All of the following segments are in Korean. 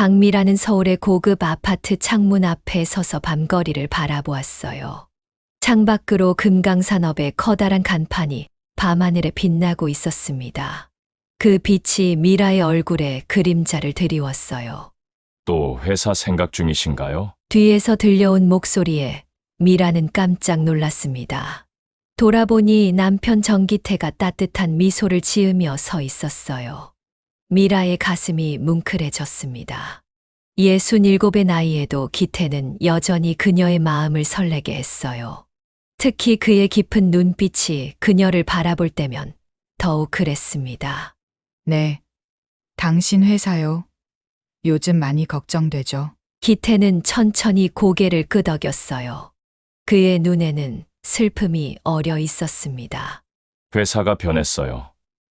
강미라는 서울의 고급 아파트 창문 앞에 서서 밤거리를 바라보았어요. 창밖으로 금강산업의 커다란 간판이 밤하늘에 빛나고 있었습니다. 그 빛이 미라의 얼굴에 그림자를 드리웠어요. 또 회사 생각 중이신가요? 뒤에서 들려온 목소리에 미라는 깜짝 놀랐습니다. 돌아보니 남편 정기태가 따뜻한 미소를 지으며 서 있었어요. 미라의 가슴이 뭉클해졌습니다. 67의 나이에도 기태는 여전히 그녀의 마음을 설레게 했어요. 특히 그의 깊은 눈빛이 그녀를 바라볼 때면 더욱 그랬습니다. 네. 당신 회사요. 요즘 많이 걱정되죠. 기태는 천천히 고개를 끄덕였어요. 그의 눈에는 슬픔이 어려 있었습니다. 회사가 변했어요.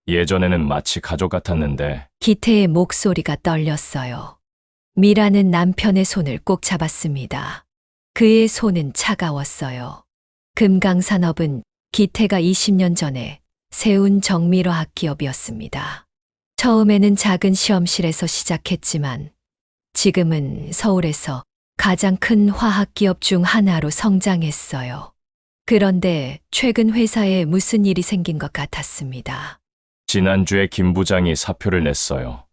예전에는 마치 가족 같았는데 기태의 목소리가 떨렸어요. 미라는 남편의 손을 꼭 잡았습니다. 그의 손은 차가웠어요. 금강산업은 기태가 20년 전에 세운 정밀화학 기업이었습니다. 처음에는 작은 시험실에서 시작했지만 지금은 서울에서 가장 큰 화학 기업 중 하나로 성장했어요. 그런데 최근 회사에 무슨 일이 생긴 것 같았습니다. 지난주에 김 부장이 사표를 냈어요.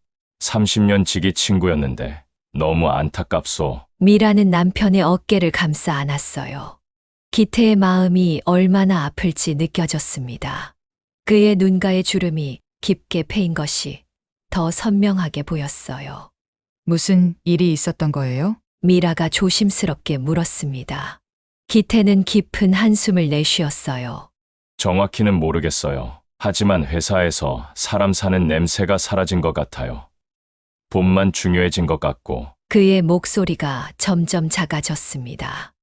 30년 지기 친구였는데 너무 안타깝소. 미라는 남편의 어깨를 감싸 안았어요. 기태의 마음이 얼마나 아플지 느껴졌습니다. 그의 눈가의 주름이 깊게 패인 것이 더 선명하게 보였어요. 무슨 일이 있었던 거예요? 미라가 조심스럽게 물었습니다. 기태는 깊은 한숨을 내쉬었어요. 정확히는 모르겠어요. 하지만 회사에서 사람 사는 냄새가 사라진 것 같아요. 봄만 중요해진 것 같고 그의 목소리가 점점 작아졌습니다.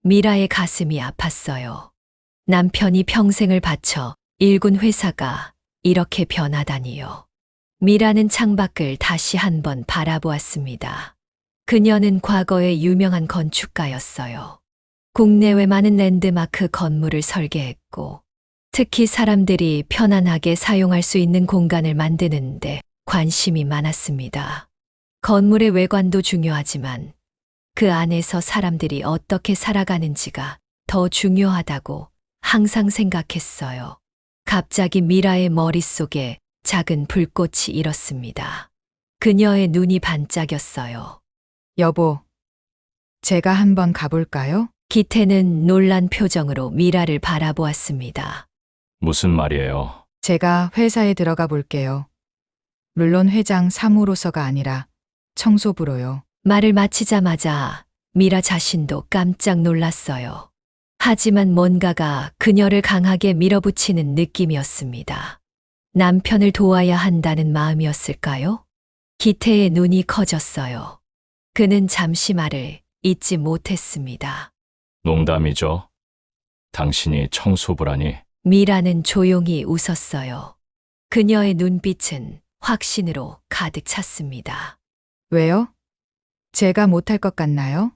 미라의 가슴이 아팠어요. 남편이 평생을 바쳐 일군 회사가 이렇게 변하다니요. 미라는 창밖을 다시 한번 바라보았습니다. 그녀는 과거의 유명한 건축가였어요. 국내외 많은 랜드마크 건물을 설계했고, 특히 사람들이 편안하게 사용할 수 있는 공간을 만드는데 관심이 많았습니다. 건물의 외관도 중요하지만 그 안에서 사람들이 어떻게 살아가는지가 더 중요하다고 항상 생각했어요. 갑자기 미라의 머릿속에 작은 불꽃이 일었습니다. 그녀의 눈이 반짝였어요. 여보, 제가 한번 가볼까요? 기태는 놀란 표정으로 미라를 바라보았습니다. 무슨 말이에요? 제가 회사에 들어가 볼게요. 물론 회장 사무로서가 아니라 청소부로요. 말을 마치자마자 미라 자신도 깜짝 놀랐어요. 하지만 뭔가가 그녀를 강하게 밀어붙이는 느낌이었습니다. 남편을 도와야 한다는 마음이었을까요? 기태의 눈이 커졌어요. 그는 잠시 말을 잇지 못했습니다. 농담이죠? 당신이 청소부라니. 미라는 조용히 웃었어요. 그녀의 눈빛은 확신으로 가득 찼습니다. 왜요? 제가 못할 것 같나요?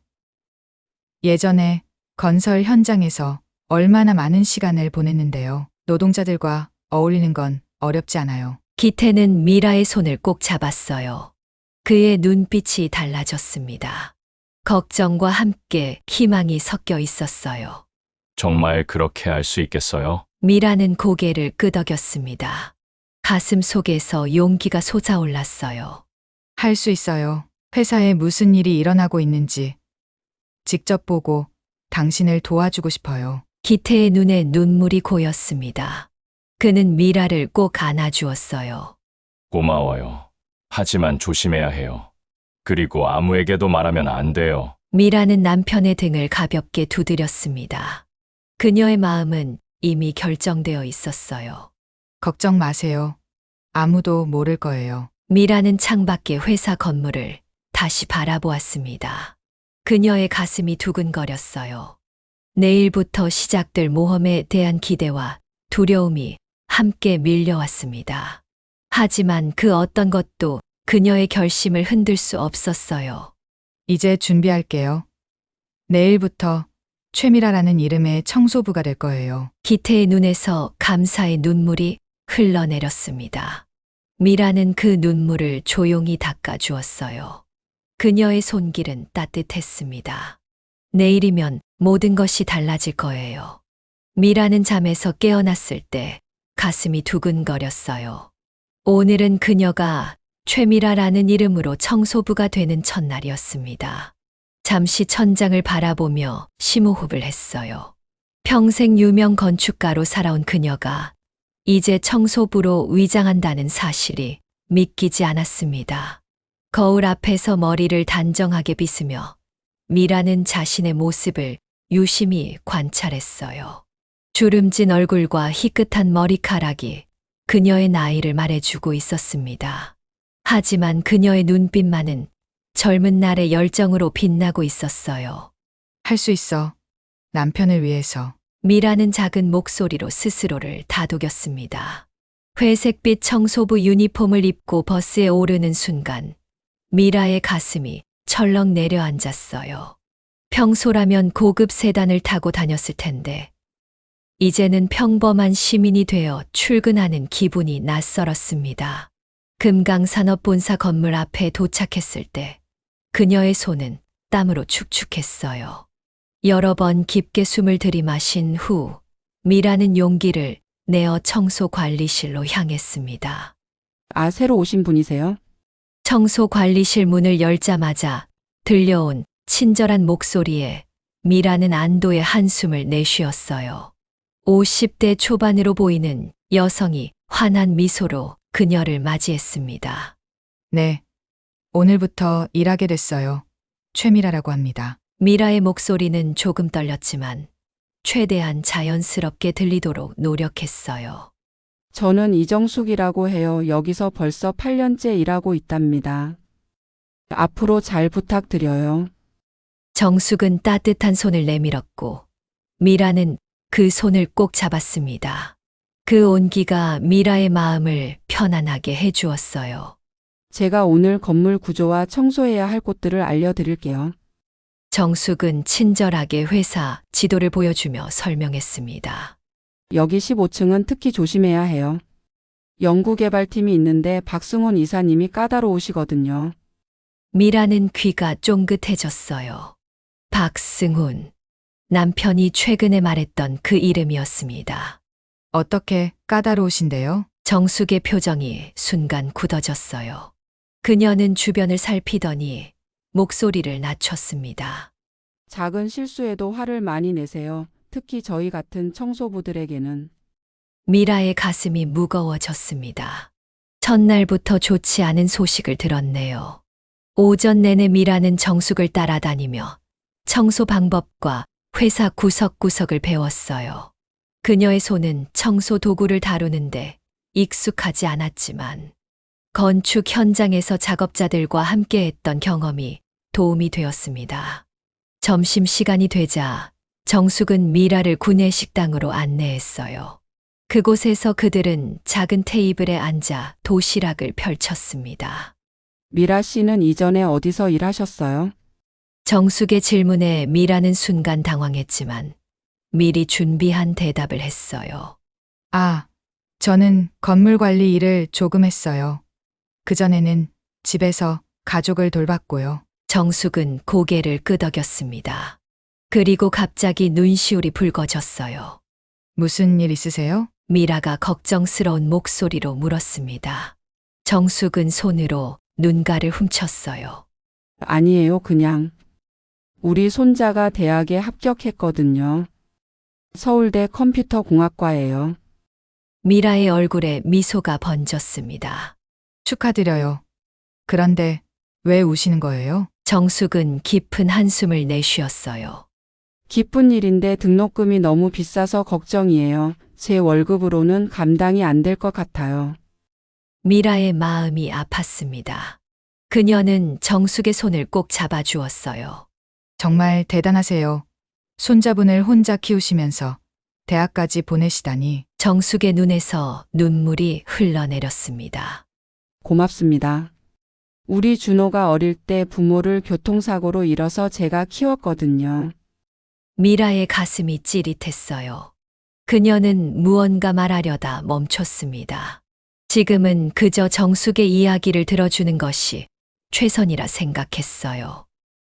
예전에 건설 현장에서 얼마나 많은 시간을 보냈는데요. 노동자들과 어울리는 건 어렵지 않아요. 기태는 미라의 손을 꼭 잡았어요. 그의 눈빛이 달라졌습니다. 걱정과 함께 희망이 섞여 있었어요. 정말 그렇게 할 수 있겠어요? 미라는 고개를 끄덕였습니다. 가슴 속에서 용기가 솟아올랐어요. 할 수 있어요. 회사에 무슨 일이 일어나고 있는지 직접 보고 당신을 도와주고 싶어요. 기태의 눈에 눈물이 고였습니다. 그는 미라를 꼭 안아주었어요. 고마워요. 하지만 조심해야 해요. 그리고 아무에게도 말하면 안 돼요. 미라는 남편의 등을 가볍게 두드렸습니다. 그녀의 마음은 이미 결정되어 있었어요. 걱정 마세요. 아무도 모를 거예요. 미라는 창밖의 회사 건물을 다시 바라보았습니다. 그녀의 가슴이 두근거렸어요. 내일부터 시작될 모험에 대한 기대와 두려움이 함께 밀려왔습니다. 하지만 그 어떤 것도 그녀의 결심을 흔들 수 없었어요. 이제 준비할게요. 내일부터 최미라라는 이름의 청소부가 될 거예요. 기태의 눈에서 감사의 눈물이 흘러내렸습니다. 미라는 그 눈물을 조용히 닦아주었어요. 그녀의 손길은 따뜻했습니다. 내일이면 모든 것이 달라질 거예요. 미라는 잠에서 깨어났을 때 가슴이 두근거렸어요. 오늘은 그녀가 최미라라는 이름으로 청소부가 되는 첫날이었습니다. 잠시 천장을 바라보며 심호흡을 했어요. 평생 유명 건축가로 살아온 그녀가 이제 청소부로 위장한다는 사실이 믿기지 않았습니다. 거울 앞에서 머리를 단정하게 빗으며 미라는 자신의 모습을 유심히 관찰했어요. 주름진 얼굴과 희끗한 머리카락이 그녀의 나이를 말해주고 있었습니다. 하지만 그녀의 눈빛만은 젊은 날의 열정으로 빛나고 있었어요. 할 수 있어. 남편을 위해서. 미라는 작은 목소리로 스스로를 다독였습니다. 회색빛 청소부 유니폼을 입고 버스에 오르는 순간 미라의 가슴이 철렁 내려앉았어요. 평소라면 고급 세단을 타고 다녔을 텐데 이제는 평범한 시민이 되어 출근하는 기분이 낯설었습니다. 금강산업본사 건물 앞에 도착했을 때 그녀의 손은 땀으로 축축했어요. 여러 번 깊게 숨을 들이마신 후 미라는 용기를 내어 청소관리실로 향했습니다. 아, 새로 오신 분이세요? 청소관리실 문을 열자마자 들려온 친절한 목소리에 미라는 안도의 한숨을 내쉬었어요. 50대 초반으로 보이는 여성이 환한 미소로 그녀를 맞이했습니다. 네. 오늘부터 일하게 됐어요. 최미라라고 합니다. 미라의 목소리는 조금 떨렸지만 최대한 자연스럽게 들리도록 노력했어요. 저는 이정숙이라고 해요. 여기서 벌써 8년째 일하고 있답니다. 앞으로 잘 부탁드려요. 정숙은 따뜻한 손을 내밀었고 미라는 그 손을 꼭 잡았습니다. 그 온기가 미라의 마음을 편안하게 해주었어요. 제가 오늘 건물 구조와 청소해야 할 곳들을 알려드릴게요. 정숙은 친절하게 회사 지도를 보여주며 설명했습니다. 여기 15층은 특히 조심해야 해요. 연구개발팀이 있는데 박승훈 이사님이 까다로우시거든요. 미라는 귀가 쫑긋해졌어요. 박승훈. 남편이 최근에 말했던 그 이름이었습니다. 어떻게 까다로우신데요? 정숙의 표정이 순간 굳어졌어요. 그녀는 주변을 살피더니 목소리를 낮췄습니다. 작은 실수에도 화를 많이 내세요. 특히 저희 같은 청소부들에게는. 미라의 가슴이 무거워졌습니다. 첫날부터 좋지 않은 소식을 들었네요. 오전 내내 미라는 정숙을 따라다니며 청소 방법과 회사 구석구석을 배웠어요. 그녀의 손은 청소 도구를 다루는데 익숙하지 않았지만 건축 현장에서 작업자들과 함께했던 경험이 도움이 되었습니다. 점심시간이 되자 정숙은 미라를 구내식당으로 안내했어요. 그곳에서 그들은 작은 테이블에 앉아 도시락을 펼쳤습니다. 미라 씨는 이전에 어디서 일하셨어요? 정숙의 질문에 미라는 순간 당황했지만 미리 준비한 대답을 했어요. 아, 저는 건물 관리 일을 조금 했어요. 그전에는 집에서 가족을 돌봤고요. 정숙은 고개를 끄덕였습니다. 그리고 갑자기 눈시울이 붉어졌어요. 무슨 일 있으세요? 미라가 걱정스러운 목소리로 물었습니다. 정숙은 손으로 눈가를 훔쳤어요. 아니에요, 그냥. 우리 손자가 대학에 합격했거든요. 서울대 컴퓨터공학과예요. 미라의 얼굴에 미소가 번졌습니다. 축하드려요. 그런데 왜 우시는 거예요? 정숙은 깊은 한숨을 내쉬었어요. 기쁜 일인데 등록금이 너무 비싸서 걱정이에요. 제 월급으로는 감당이 안 될 것 같아요. 미라의 마음이 아팠습니다. 그녀는 정숙의 손을 꼭 잡아주었어요. 정말 대단하세요. 손자분을 혼자 키우시면서 대학까지 보내시다니. 정숙의 눈에서 눈물이 흘러내렸습니다. 고맙습니다. 우리 준호가 어릴 때 부모를 교통사고로 잃어서 제가 키웠거든요. 미라의 가슴이 찌릿했어요. 그녀는 무언가 말하려다 멈췄습니다. 지금은 그저 정숙의 이야기를 들어주는 것이 최선이라 생각했어요.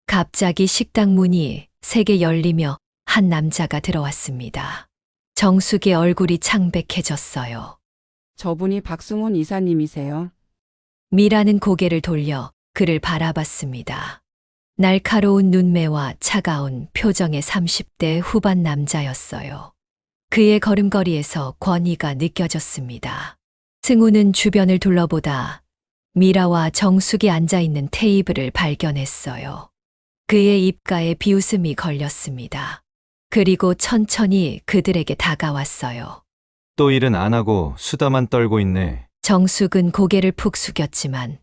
갑자기 식당 문이 세게 열리며 한 남자가 들어왔습니다. 정숙의 얼굴이 창백해졌어요. 저분이 박승훈 이사님이세요. 미라는 고개를 돌려 그를 바라봤습니다. 날카로운 눈매와 차가운 표정의 30대 후반 남자였어요. 그의 걸음걸이에서 권위가 느껴졌습니다. 승우는 주변을 둘러보다 미라와 정숙이 앉아있는 테이블을 발견했어요. 그의 입가에 비웃음이 걸렸습니다. 그리고 천천히 그들에게 다가왔어요. 또 일은 안 하고 수다만 떨고 있네. 정숙은 고개를 푹 숙였지만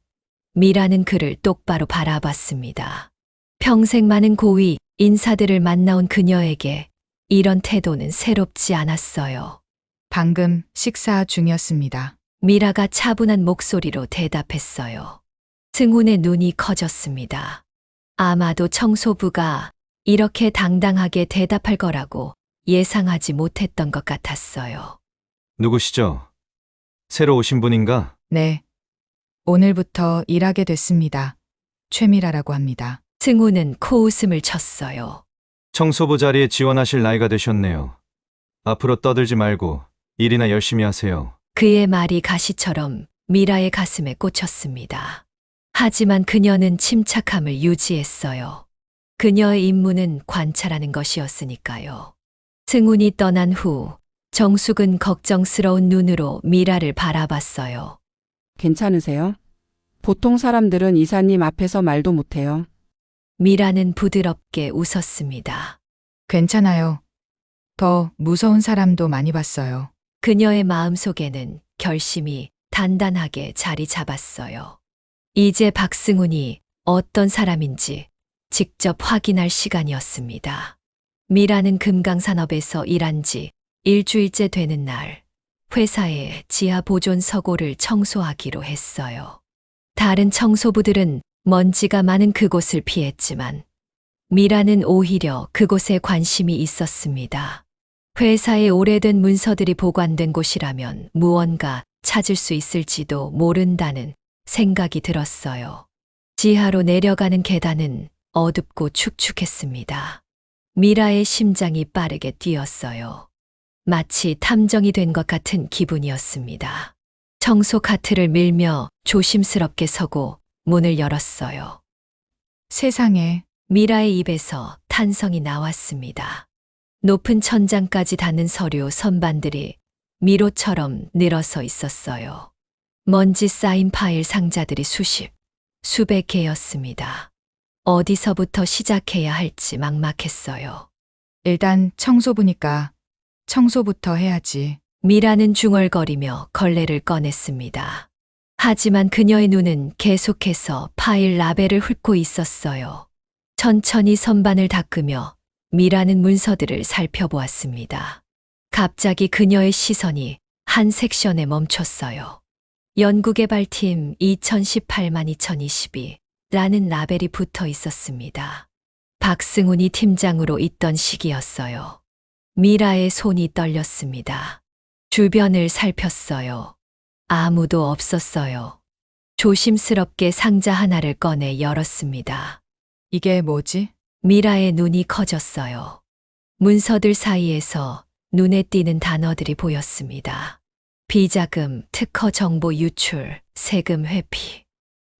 미라는 그를 똑바로 바라봤습니다. 평생 많은 고위 인사들을 만나온 그녀에게 이런 태도는 새롭지 않았어요. 방금 식사 중이었습니다. 미라가 차분한 목소리로 대답했어요. 승훈의 눈이 커졌습니다. 아마도 청소부가 이렇게 당당하게 대답할 거라고 예상하지 못했던 것 같았어요. 누구시죠? 새로 오신 분인가? 네. 오늘부터 일하게 됐습니다. 최미라라고 합니다. 승훈은 코웃음을 쳤어요. 청소부 자리에 지원하실 나이가 되셨네요. 앞으로 떠들지 말고 일이나 열심히 하세요. 그의 말이 가시처럼 미라의 가슴에 꽂혔습니다. 하지만 그녀는 침착함을 유지했어요. 그녀의 임무는 관찰하는 것이었으니까요. 승훈이 떠난 후 정숙은 걱정스러운 눈으로 미라를 바라봤어요. 괜찮으세요? 보통 사람들은 이사님 앞에서 말도 못해요. 미라는 부드럽게 웃었습니다. 괜찮아요. 더 무서운 사람도 많이 봤어요. 그녀의 마음속에는 결심이 단단하게 자리 잡았어요. 이제 박승훈이 어떤 사람인지 직접 확인할 시간이었습니다. 미라는 금강산업에서 일한 지 일주일째 되는 날, 회사의 지하 보존 서고를 청소하기로 했어요. 다른 청소부들은 먼지가 많은 그곳을 피했지만 미라는 오히려 그곳에 관심이 있었습니다. 회사의 오래된 문서들이 보관된 곳이라면 무언가 찾을 수 있을지도 모른다는 생각이 들었어요. 지하로 내려가는 계단은 어둡고 축축했습니다. 미라의 심장이 빠르게 뛰었어요. 마치 탐정이 된 것 같은 기분이었습니다. 청소 카트를 밀며 조심스럽게 서고 문을 열었어요. 세상에, 미라의 입에서 탄성이 나왔습니다. 높은 천장까지 닿는 서류 선반들이 미로처럼 늘어서 있었어요. 먼지 쌓인 파일 상자들이 수백 개였습니다. 어디서부터 시작해야 할지 막막했어요. 일단 청소부니까 청소부터 해야지. 미라는 중얼거리며 걸레를 꺼냈습니다. 하지만 그녀의 눈은 계속해서 파일 라벨을 훑고 있었어요. 천천히 선반을 닦으며 미라는 문서들을 살펴보았습니다. 갑자기 그녀의 시선이 한 섹션에 멈췄어요. 연구개발팀 2018-2022라는 라벨이 붙어 있었습니다. 박승훈이 팀장으로 있던 시기였어요. 미라의 손이 떨렸습니다. 주변을 살폈어요. 아무도 없었어요. 조심스럽게 상자 하나를 꺼내 열었습니다. 이게 뭐지? 미라의 눈이 커졌어요. 문서들 사이에서 눈에 띄는 단어들이 보였습니다. 비자금, 특허 정보 유출, 세금 회피.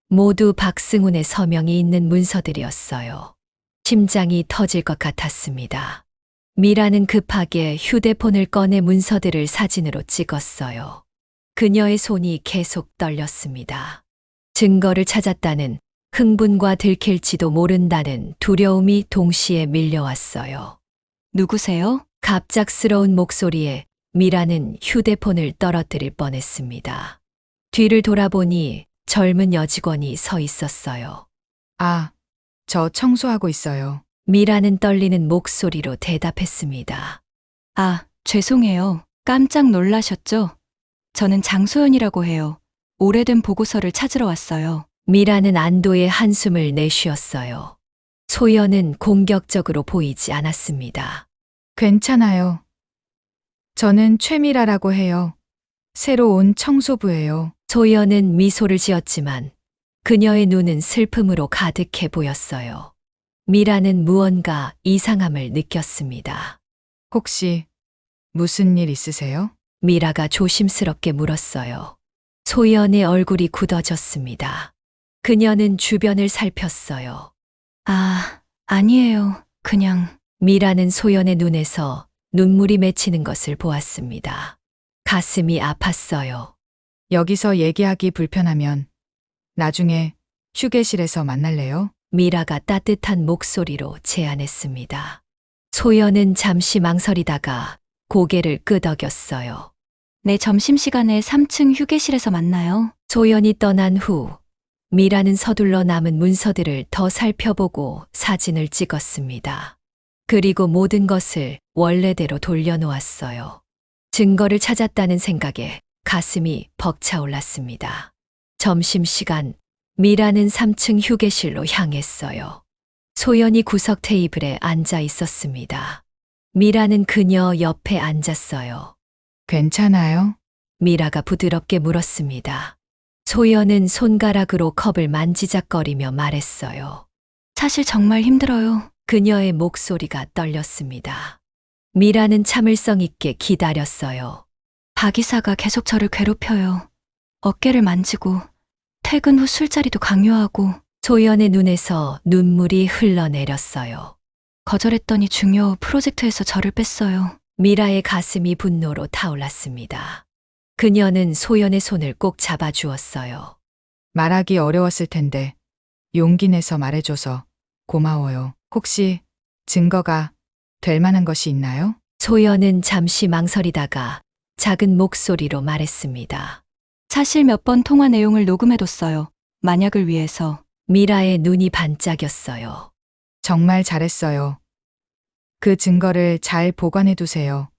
모두 박승훈의 서명이 있는 문서들이었어요. 심장이 터질 것 같았습니다. 미라는 급하게 휴대폰을 꺼내 문서들을 사진으로 찍었어요. 그녀의 손이 계속 떨렸습니다. 증거를 찾았다는 흥분과 들킬지도 모른다는 두려움이 동시에 밀려왔어요. 누구세요? 갑작스러운 목소리에 미라는 휴대폰을 떨어뜨릴 뻔했습니다. 뒤를 돌아보니 젊은 여직원이 서 있었어요. 아, 저 청소하고 있어요. 미라는 떨리는 목소리로 대답했습니다. 아, 죄송해요. 깜짝 놀라셨죠? 저는 장소연이라고 해요. 오래된 보고서를 찾으러 왔어요. 미라는 안도의 한숨을 내쉬었어요. 소연은 공격적으로 보이지 않았습니다. 괜찮아요. 저는 최미라라고 해요. 새로 온 청소부예요. 소연은 미소를 지었지만 그녀의 눈은 슬픔으로 가득해 보였어요. 미라는 무언가 이상함을 느꼈습니다. 혹시 무슨 일 있으세요? 미라가 조심스럽게 물었어요. 소연의 얼굴이 굳어졌습니다. 그녀는 주변을 살폈어요. 아, 아니에요. 그냥. 미라는 소연의 눈에서 눈물이 맺히는 것을 보았습니다. 가슴이 아팠어요. 여기서 얘기하기 불편하면 나중에 휴게실에서 만날래요? 미라가 따뜻한 목소리로 제안했습니다. 소연은 잠시 망설이다가 고개를 끄덕였어요. 내 점심시간에 3층 휴게실에서 만나요. 소연이 떠난 후 미라는 서둘러 남은 문서들을 더 살펴보고 사진을 찍었습니다. 그리고 모든 것을 원래대로 돌려놓았어요. 증거를 찾았다는 생각에 가슴이 벅차올랐습니다. 점심시간 미라는 3층 휴게실로 향했어요. 소연이 구석 테이블에 앉아 있었습니다. 미라는 그녀 옆에 앉았어요. 괜찮아요? 미라가 부드럽게 물었습니다. 소연은 손가락으로 컵을 만지작거리며 말했어요. 사실 정말 힘들어요. 그녀의 목소리가 떨렸습니다. 미라는 참을성 있게 기다렸어요. 박 이사가 계속 저를 괴롭혀요. 어깨를 만지고 퇴근 후 술자리도 강요하고 소연의 눈에서 눈물이 흘러내렸어요. 거절했더니 중요 프로젝트에서 저를 뺐어요. 미라의 가슴이 분노로 타올랐습니다. 그녀는 소연의 손을 꼭 잡아주었어요. 말하기 어려웠을 텐데 용기 내서 말해줘서 고마워요. 혹시 증거가 될 만한 것이 있나요? 소연은 잠시 망설이다가 작은 목소리로 말했습니다. 사실 몇 번 통화 내용을 녹음해뒀어요. 만약을 위해서. 미라의 눈이 반짝였어요. 정말 잘했어요. 그 증거를 잘 보관해 두세요.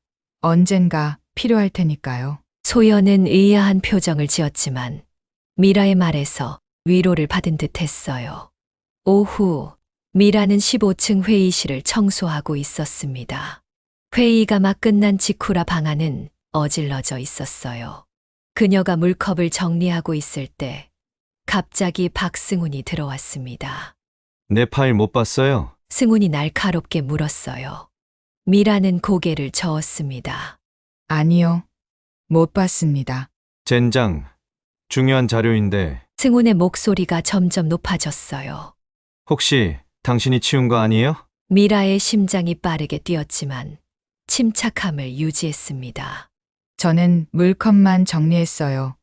언젠가 필요할 테니까요. 소연은 의아한 표정을 지었지만 미라의 말에서 위로를 받은 듯 했어요. 오후 미라는 15층 회의실을 청소하고 있었습니다. 회의가 막 끝난 직후라 방 안은 어질러져 있었어요. 그녀가 물컵을 정리하고 있을 때 갑자기 박승훈이 들어왔습니다. 내 파일 못 봤어요? 승훈이 날카롭게 물었어요. 미라는 고개를 저었습니다. 아니요. 못 봤습니다. 젠장. 중요한 자료인데 승훈의 목소리가 점점 높아졌어요. 혹시 당신이 치운 거 아니에요? 미라의 심장이 빠르게 뛰었지만 침착함을 유지했습니다. 저는 물컵만 정리했어요.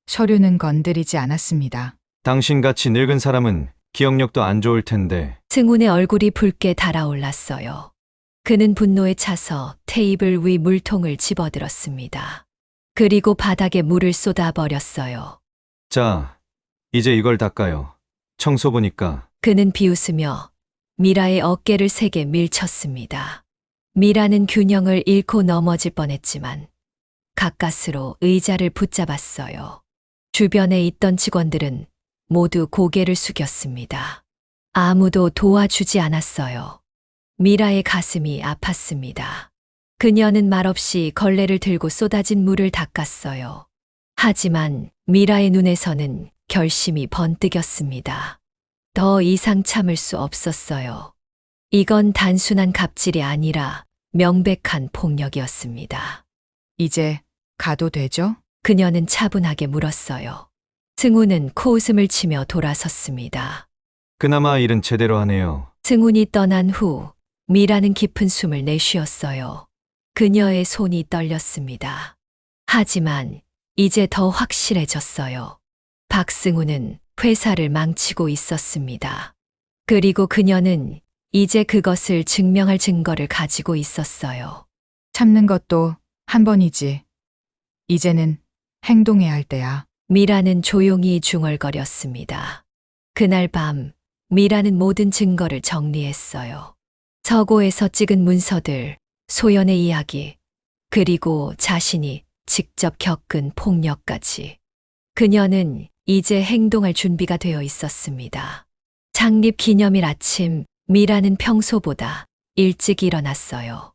서류는 건드리지 않았습니다. 당신같이 늙은 사람은 기억력도 안 좋을 텐데 승훈의 얼굴이 붉게 달아올랐어요. 그는 분노에 차서 테이블 위 물통을 집어들었습니다. 그리고 바닥에 물을 쏟아버렸어요. 자, 이제 이걸 닦아요. 청소부니까. 그는 비웃으며 미라의 어깨를 세게 밀쳤습니다. 미라는 균형을 잃고 넘어질 뻔했지만 가까스로 의자를 붙잡았어요. 주변에 있던 직원들은 모두 고개를 숙였습니다. 아무도 도와주지 않았어요. 미라의 가슴이 아팠습니다. 그녀는 말없이 걸레를 들고 쏟아진 물을 닦았어요. 하지만 미라의 눈에서는 결심이 번뜩였습니다. 더 이상 참을 수 없었어요. 이건 단순한 갑질이 아니라 명백한 폭력이었습니다. 이제 가도 되죠? 그녀는 차분하게 물었어요. 승훈은 코웃음을 치며 돌아섰습니다. 그나마 일은 제대로 하네요. 승훈이 떠난 후 미라는 깊은 숨을 내쉬었어요. 그녀의 손이 떨렸습니다. 하지만 이제 더 확실해졌어요. 박승훈은 회사를 망치고 있었습니다. 그리고 그녀는 이제 그것을 증명할 증거를 가지고 있었어요. 참는 것도 한 번이지. 이제는 행동해야 할 때야. 미라는 조용히 중얼거렸습니다. 그날 밤 미라는 모든 증거를 정리했어요. 서고에서 찍은 문서들, 소연의 이야기, 그리고 자신이 직접 겪은 폭력까지. 그녀는 이제 행동할 준비가 되어 있었습니다. 창립 기념일 아침, 미라는 평소보다 일찍 일어났어요.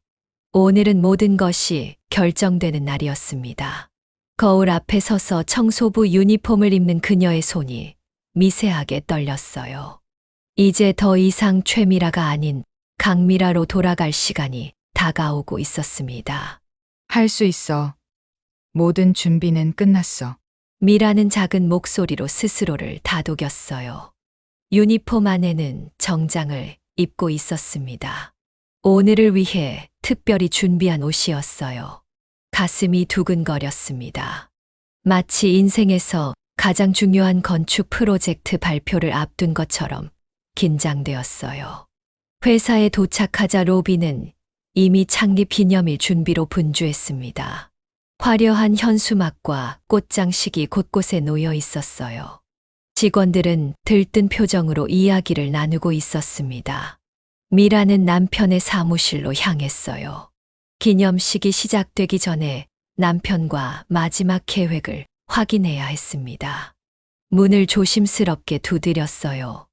오늘은 모든 것이 결정되는 날이었습니다. 거울 앞에 서서 청소부 유니폼을 입는 그녀의 손이 미세하게 떨렸어요. 이제 더 이상 최미라가 아닌 강미라로 돌아갈 시간이 다가오고 있었습니다. 할 수 있어. 모든 준비는 끝났어. 미라는 작은 목소리로 스스로를 다독였어요. 유니폼 안에는 정장을 입고 있었습니다. 오늘을 위해 특별히 준비한 옷이었어요. 가슴이 두근거렸습니다. 마치 인생에서 가장 중요한 건축 프로젝트 발표를 앞둔 것처럼 긴장되었어요. 회사에 도착하자 로비는 이미 창립 기념일 준비로 분주했습니다. 화려한 현수막과 꽃장식이 곳곳에 놓여 있었어요. 직원들은 들뜬 표정으로 이야기를 나누고 있었습니다. 미라는 남편의 사무실로 향했어요. 기념식이 시작되기 전에 남편과 마지막 계획을 확인해야 했습니다. 문을 조심스럽게 두드렸어요.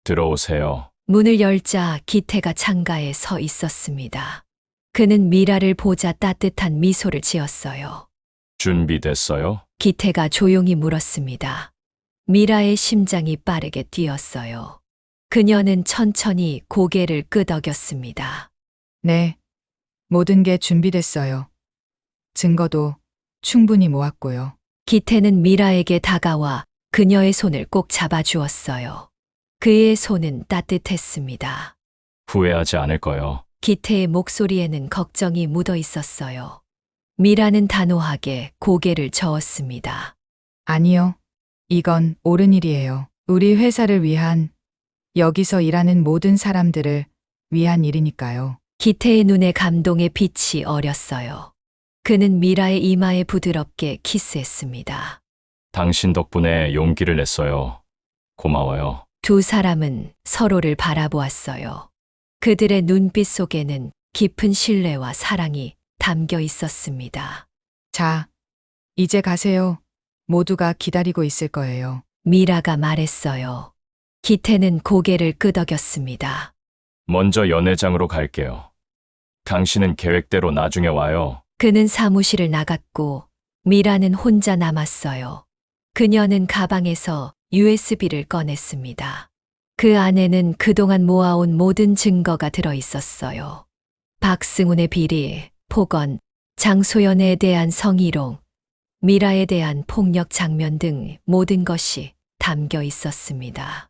들어오세요. 문을 열자 기태가 창가에 서 있었습니다. 그는 미라를 보자 따뜻한 미소를 지었어요. 준비됐어요? 기태가 조용히 물었습니다. 미라의 심장이 빠르게 뛰었어요. 그녀는 천천히 고개를 끄덕였습니다. 네. 모든 게 준비됐어요. 증거도 충분히 모았고요. 기태는 미라에게 다가와 그녀의 손을 꼭 잡아주었어요. 그의 손은 따뜻했습니다. 후회하지 않을 거요. 기태의 목소리에는 걱정이 묻어 있었어요. 미라는 단호하게 고개를 저었습니다. 아니요. 이건 옳은 일이에요. 우리 회사를 위한, 여기서 일하는 모든 사람들을 위한 일이니까요. 기태의 눈에 감동의 빛이 어렸어요. 그는 미라의 이마에 부드럽게 키스했습니다. 당신 덕분에 용기를 냈어요. 고마워요. 두 사람은 서로를 바라보았어요. 그들의 눈빛 속에는 깊은 신뢰와 사랑이 담겨 있었습니다. 자, 이제 가세요. 모두가 기다리고 있을 거예요. 미라가 말했어요. 기태는 고개를 끄덕였습니다. 먼저 연회장으로 갈게요. 당신은 계획대로 나중에 와요. 그는 사무실을 나갔고 미라는 혼자 남았어요. 그녀는 가방에서 USB를 꺼냈습니다. 그 안에는 그동안 모아온 모든 증거가 들어 있었어요. 박승훈의 비리, 폭언, 장소연에 대한 성희롱, 미라에 대한 폭력 장면 등 모든 것이 담겨 있었습니다.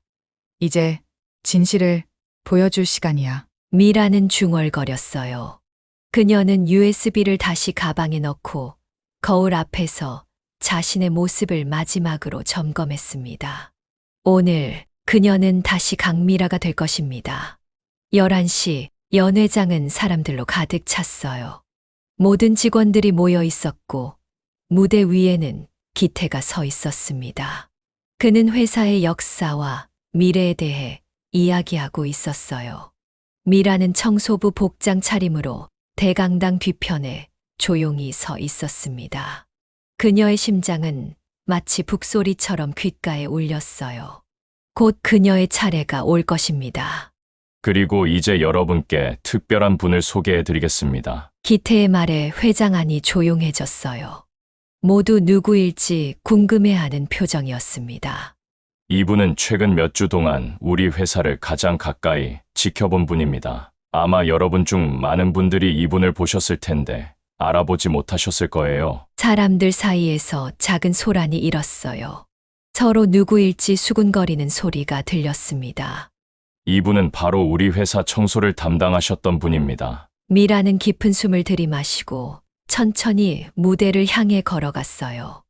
이제 진실을 보여줄 시간이야. 미라는 중얼거렸어요. 그녀는 USB를 다시 가방에 넣고 거울 앞에서 자신의 모습을 마지막으로 점검했습니다. 오늘 그녀는 다시 강미라가 될 것입니다. 11시 연회장은 사람들로 가득 찼어요. 모든 직원들이 모여 있었고 무대 위에는 기태가 서 있었습니다. 그는 회사의 역사와 미래에 대해 이야기하고 있었어요. 미라는 청소부 복장 차림으로 대강당 뒤편에 조용히 서 있었습니다. 그녀의 심장은 마치 북소리처럼 귓가에 울렸어요. 곧 그녀의 차례가 올 것입니다. 그리고 이제 여러분께 특별한 분을 소개해 드리겠습니다. 기태의 말에 회장 안이 조용해졌어요. 모두 누구일지 궁금해하는 표정이었습니다. 이분은 최근 몇 주 동안 우리 회사를 가장 가까이 지켜본 분입니다. 아마 여러분 중 많은 분들이 이분을 보셨을 텐데 알아보지 못하셨을 거예요. 사람들 사이에서 작은 소란이 일었어요. 서로 누구일지 수군거리는 소리가 들렸습니다. 이분은 바로 우리 회사 청소를 담당하셨던 분입니다. 미라는 깊은 숨을 들이마시고 천천히 무대를 향해 걸어갔어요.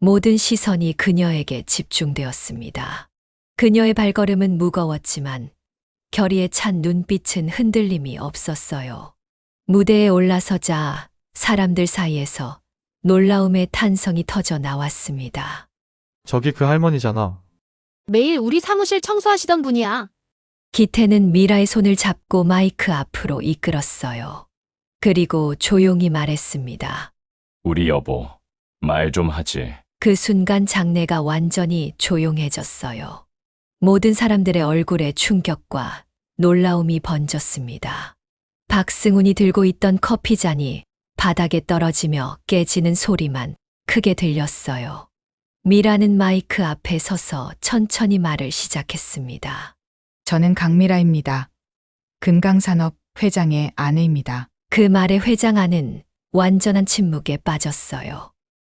모든 시선이 그녀에게 집중되었습니다. 그녀의 발걸음은 무거웠지만 결의에 찬 눈빛은 흔들림이 없었어요. 무대에 올라서자 사람들 사이에서 놀라움의 탄성이 터져 나왔습니다. 저기 그 할머니잖아. 매일 우리 사무실 청소하시던 분이야. 기태는 미라의 손을 잡고 마이크 앞으로 이끌었어요. 그리고 조용히 말했습니다. 우리 여보, 말 좀 하지. 그 순간 장내가 완전히 조용해졌어요. 모든 사람들의 얼굴에 충격과 놀라움이 번졌습니다. 박승훈이 들고 있던 커피잔이 바닥에 떨어지며 깨지는 소리만 크게 들렸어요. 미라는 마이크 앞에 서서 천천히 말을 시작했습니다. 저는 강미라입니다. 금강산업 회장의 아내입니다. 그 말에 회장 안은 완전한 침묵에 빠졌어요.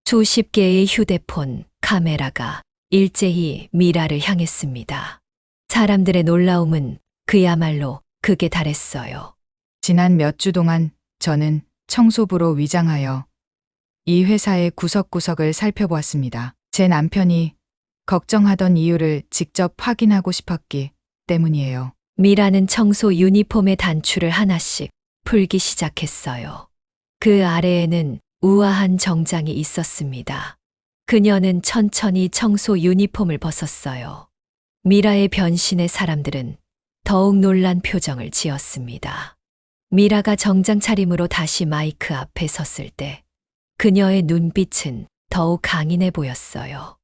수십 개의 휴대폰, 카메라가 일제히 미라를 향했습니다. 사람들의 놀라움은 그야말로 극에 달했어요. 지난 몇 주 동안 저는 청소부로 위장하여 이 회사의 구석구석을 살펴보았습니다. 제 남편이 걱정하던 이유를 직접 확인하고 싶었기 때문이에요. 미라는 청소 유니폼의 단추를 하나씩 풀기 시작했어요. 그 아래에는 우아한 정장이 있었습니다. 그녀는 천천히 청소 유니폼을 벗었어요. 미라의 변신에 사람들은 더욱 놀란 표정을 지었습니다. 미라가 정장 차림으로 다시 마이크 앞에 섰을 때 그녀의 눈빛은 더욱 강인해 보였어요.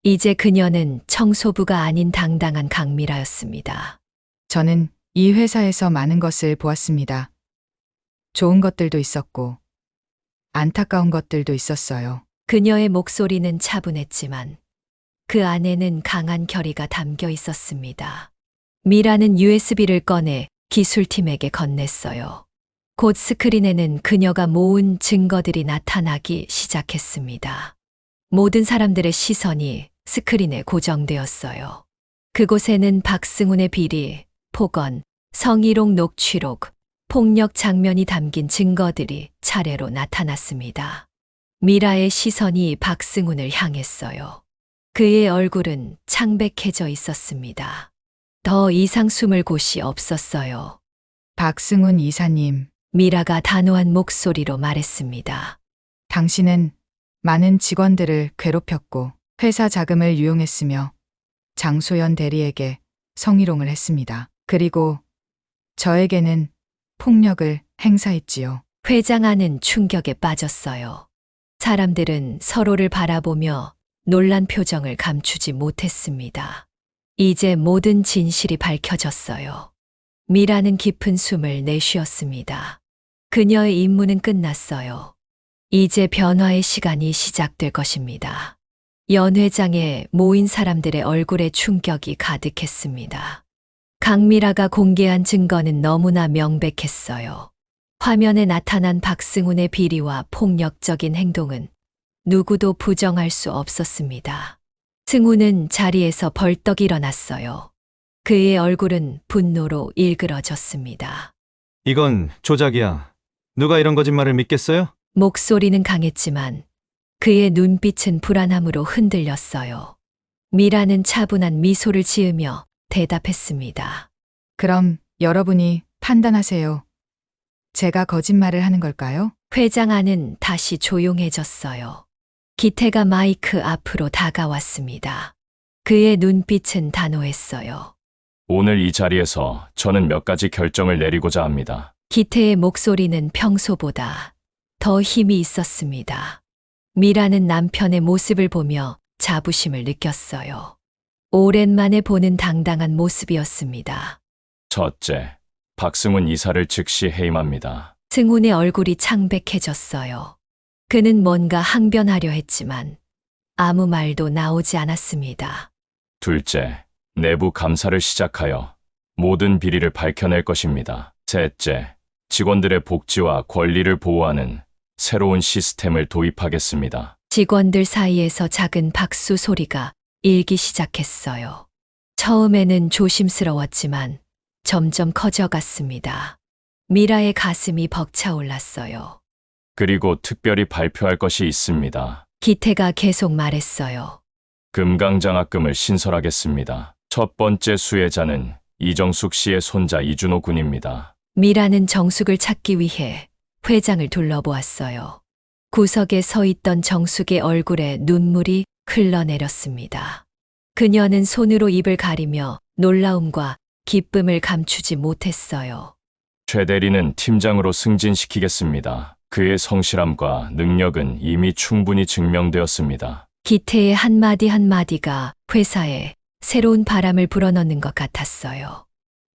이제 그녀는 청소부가 아닌 당당한 강미라였습니다. 저는 이 회사에서 많은 것을 보았습니다. 좋은 것들도 있었고 안타까운 것들도 있었어요. 그녀의 목소리는 차분했지만 그 안에는 강한 결의가 담겨 있었습니다. 미라는 USB를 꺼내 기술팀에게 건넸어요. 곧 스크린에는 그녀가 모은 증거들이 나타나기 시작했습니다. 모든 사람들의 시선이 스크린에 고정되었어요. 그곳에는 박승훈의 비리, 폭언, 성희롱 녹취록, 폭력 장면이 담긴 증거들이 차례로 나타났습니다. 미라의 시선이 박승훈을 향했어요. 그의 얼굴은 창백해져 있었습니다. 더 이상 숨을 곳이 없었어요. 박승훈 이사님, 미라가 단호한 목소리로 말했습니다. 당신은 많은 직원들을 괴롭혔고 회사 자금을 유용했으며 장소연 대리에게 성희롱을 했습니다. 그리고 저에게는 폭력을 행사했지요. 회장 안은 충격에 빠졌어요. 사람들은 서로를 바라보며 놀란 표정을 감추지 못했습니다. 이제 모든 진실이 밝혀졌어요. 미라는 깊은 숨을 내쉬었습니다. 그녀의 임무는 끝났어요. 이제 변화의 시간이 시작될 것입니다. 연 회장에 모인 사람들의 얼굴에 충격이 가득했습니다. 강미라가 공개한 증거는 너무나 명백했어요. 화면에 나타난 박승훈의 비리와 폭력적인 행동은 누구도 부정할 수 없었습니다. 승훈은 자리에서 벌떡 일어났어요. 그의 얼굴은 분노로 일그러졌습니다. 이건 조작이야. 누가 이런 거짓말을 믿겠어요? 목소리는 강했지만 그의 눈빛은 불안함으로 흔들렸어요. 미라는 차분한 미소를 지으며 대답했습니다. 그럼 여러분이 판단하세요. 제가 거짓말을 하는 걸까요? 회장 안은 다시 조용해졌어요. 기태가 마이크 앞으로 다가왔습니다. 그의 눈빛은 단호했어요. 오늘 이 자리에서 저는 몇 가지 결정을 내리고자 합니다. 기태의 목소리는 평소보다 더 힘이 있었습니다. 미라는 남편의 모습을 보며 자부심을 느꼈어요. 오랜만에 보는 당당한 모습이었습니다. 첫째, 박승훈 이사를 즉시 해임합니다. 승훈의 얼굴이 창백해졌어요. 그는 뭔가 항변하려 했지만 아무 말도 나오지 않았습니다. 둘째, 내부 감사를 시작하여 모든 비리를 밝혀낼 것입니다. 셋째, 직원들의 복지와 권리를 보호하는 새로운 시스템을 도입하겠습니다. 직원들 사이에서 작은 박수 소리가 일기 시작했어요. 처음에는 조심스러웠지만 점점 커져갔습니다. 미라의 가슴이 벅차올랐어요. 그리고 특별히 발표할 것이 있습니다. 기태가 계속 말했어요. 금강장학금을 신설하겠습니다. 첫 번째 수혜자는 이정숙 씨의 손자 이준호 군입니다. 미라는 정숙을 찾기 위해 회장을 둘러보았어요. 구석에 서 있던 정숙의 얼굴에 눈물이 흘러내렸습니다. 그녀는 손으로 입을 가리며 놀라움과 기쁨을 감추지 못했어요. 최 대리는 팀장으로 승진시키겠습니다. 그의 성실함과 능력은 이미 충분히 증명되었습니다. 기태의 한마디 한마디가 회사에 새로운 바람을 불어넣는 것 같았어요.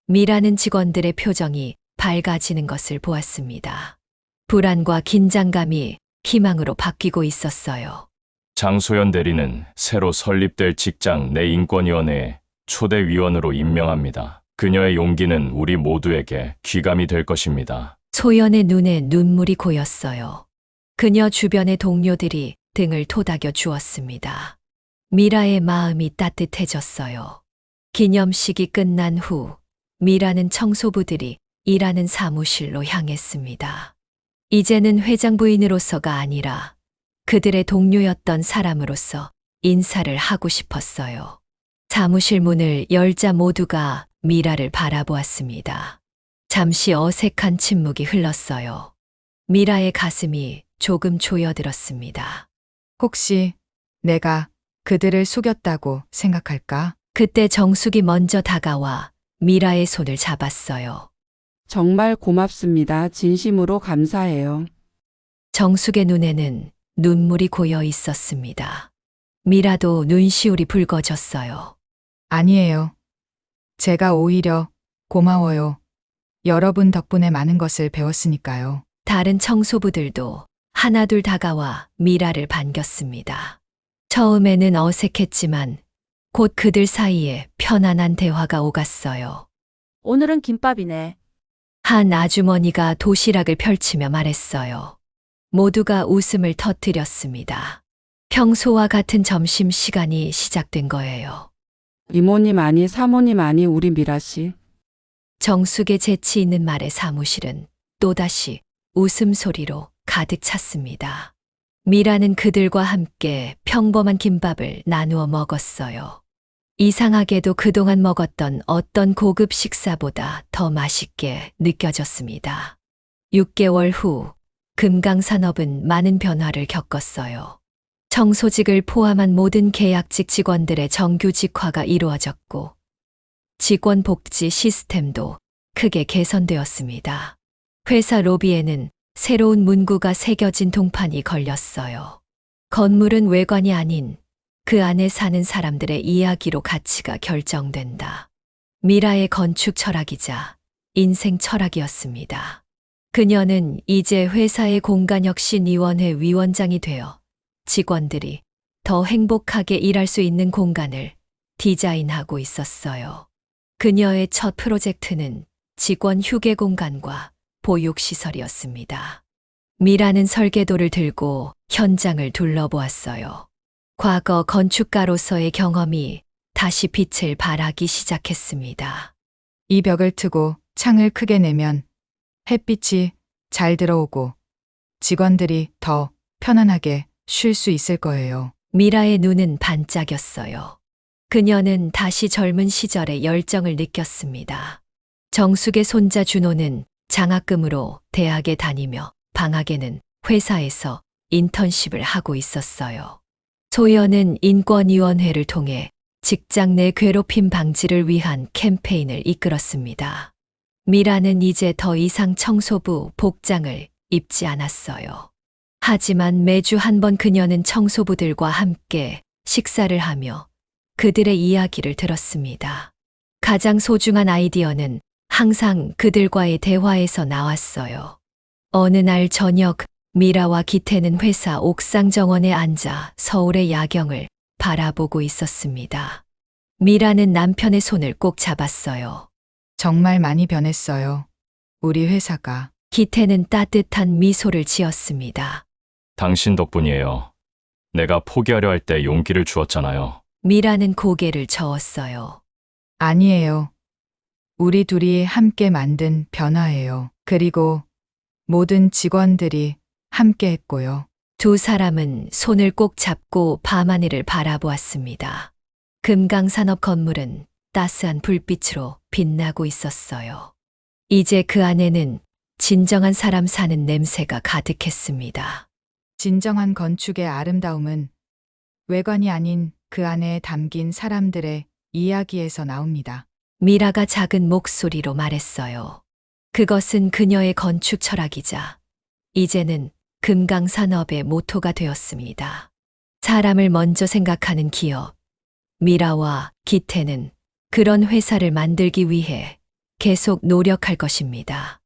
미라는 직원들의 표정이 밝아지는 것을 보았습니다. 불안과 긴장감이 희망으로 바뀌고 있었어요. 장소연 대리는 새로 설립될 직장 내 인권위원회에 초대위원으로 임명합니다. 그녀의 용기는 우리 모두에게 귀감이 될 것입니다. 소연의 눈에 눈물이 고였어요. 그녀 주변의 동료들이 등을 토닥여 주었습니다. 미라의 마음이 따뜻해졌어요. 기념식이 끝난 후 미라는 청소부들이 일하는 사무실로 향했습니다. 이제는 회장 부인으로서가 아니라 그들의 동료였던 사람으로서 인사를 하고 싶었어요. 사무실 문을 열자 모두가 미라를 바라보았습니다. 잠시 어색한 침묵이 흘렀어요. 미라의 가슴이 조금 조여들었습니다. 혹시 내가 그들을 속였다고 생각할까? 그때 정숙이 먼저 다가와 미라의 손을 잡았어요. 정말 고맙습니다. 진심으로 감사해요. 정숙의 눈에는 눈물이 고여 있었습니다. 미라도 눈시울이 붉어졌어요. 아니에요. 제가 오히려 고마워요. 여러분 덕분에 많은 것을 배웠으니까요. 다른 청소부들도 하나둘 다가와 미라를 반겼습니다. 처음에는 어색했지만 곧 그들 사이에 편안한 대화가 오갔어요. 오늘은 김밥이네. 한 아주머니가 도시락을 펼치며 말했어요. 모두가 웃음을 터뜨렸습니다. 평소와 같은 점심시간이 시작된 거예요. 이모님 아니 사모님 아니 우리 미라 씨. 정숙의 재치 있는 말에 사무실은 또다시 웃음소리로 가득 찼습니다. 미라는 그들과 함께 평범한 김밥을 나누어 먹었어요. 이상하게도 그동안 먹었던 어떤 고급 식사보다 더 맛있게 느껴졌습니다. 6개월 후 금강산업은 많은 변화를 겪었어요. 청소직을 포함한 모든 계약직 직원들의 정규직화가 이루어졌고 직원 복지 시스템도 크게 개선되었습니다. 회사 로비에는 새로운 문구가 새겨진 동판이 걸렸어요. 건물은 외관이 아닌 그 안에 사는 사람들의 이야기로 가치가 결정된다. 미라의 건축 철학이자 인생 철학이었습니다. 그녀는 이제 회사의 공간혁신위원회 위원장이 되어 직원들이 더 행복하게 일할 수 있는 공간을 디자인하고 있었어요. 그녀의 첫 프로젝트는 직원 휴게 공간과 보육시설이었습니다. 미라는 설계도를 들고 현장을 둘러보았어요. 과거 건축가로서의 경험이 다시 빛을 발하기 시작했습니다. 이 벽을 트고 창을 크게 내면 햇빛이 잘 들어오고 직원들이 더 편안하게 쉴 수 있을 거예요. 미라의 눈은 반짝였어요. 그녀는 다시 젊은 시절의 열정을 느꼈습니다. 정숙의 손자 준호는 장학금으로 대학에 다니며 방학에는 회사에서 인턴십을 하고 있었어요. 소연은 인권위원회를 통해 직장 내 괴롭힘 방지를 위한 캠페인을 이끌었습니다. 미라는 이제 더 이상 청소부 복장을 입지 않았어요. 하지만 매주 한 번 그녀는 청소부들과 함께 식사를 하며 그들의 이야기를 들었습니다. 가장 소중한 아이디어는 항상 그들과의 대화에서 나왔어요. 어느 날 저녁 미라와 기태는 회사 옥상 정원에 앉아 서울의 야경을 바라보고 있었습니다. 미라는 남편의 손을 꼭 잡았어요. 정말 많이 변했어요. 우리 회사가. 기태는 따뜻한 미소를 지었습니다. 당신 덕분이에요. 내가 포기하려 할 때 용기를 주었잖아요. 미라는 고개를 저었어요. 아니에요. 우리 둘이 함께 만든 변화예요. 그리고 모든 직원들이 함께 했고요. 두 사람은 손을 꼭 잡고 밤하늘을 바라보았습니다. 금강산업 건물은 따스한 불빛으로 빛나고 있었어요. 이제 그 안에는 진정한 사람 사는 냄새가 가득했습니다. 진정한 건축의 아름다움은 외관이 아닌 그 안에 담긴 사람들의 이야기에서 나옵니다. 미라가 작은 목소리로 말했어요. 그것은 그녀의 건축 철학이자 이제는 금강산업의 모토가 되었습니다. 사람을 먼저 생각하는 기업. 미라와 기태는 그런 회사를 만들기 위해 계속 노력할 것입니다.